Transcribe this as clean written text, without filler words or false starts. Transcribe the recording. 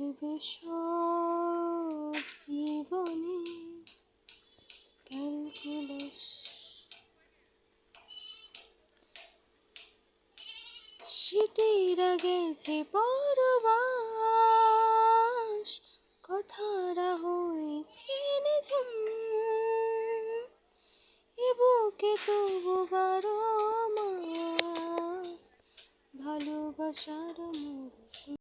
দেবে সব জীবনে ক্যালকুলাস। স্মৃতিরা গেছে পরবাস, কথারা হয়েছে নিঝুম, এ বুকে তবু বারো মাস ভালোবাসার মরশুম।